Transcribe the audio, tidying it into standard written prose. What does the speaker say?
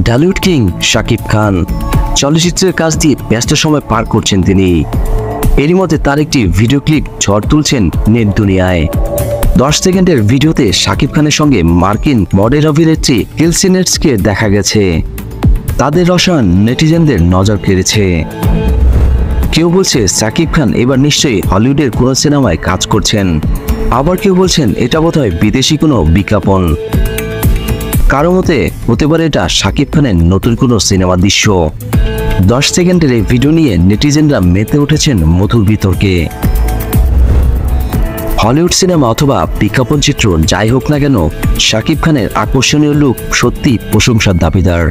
Dhallywood king Shakib Khan চলচ্চিত্রের কাজ দিয়ে ব্যস্ত সময় পার করছেন তিনি। এরই মধ্যে তার একটি ভিডিও ক্লিপ ঝড় তুলছেন নেট দুনিয়ায়। 10 সেকেন্ডের ভিডিওতে শাকিব খানের সঙ্গে মার্কিন মডেল অভিনেত্রী কেলসি নেটসকে দেখা গেছে। তাদের রসায়ন নেটিজেনদের নজর কেড়েছে। কেউ বলছে শাকিব খান এবার নিশ্চয়ই হলিউডের কোনো সিনেমায় কাজ করছেন, আবার কেউ বলছেন এটা বোধহয় বিদেশি কোনো বিজ্ঞাপন। কারো মতে হতে পারে এটা শাকিব খানের নতুন কোনো সিনেমা দৃশ্য। 10 সেকেন্ডের এই ভিডিও নিয়ে নেটিজেনরা মেতে উঠেছেন মধুর বিতর্কে। হলিউড সিনেমা অথবা বিজ্ঞাপন চিত্র যাই হোক না কেন, শাকিব খানের আকর্ষণীয় লুক সত্যি প্রশংসার দাবিদার।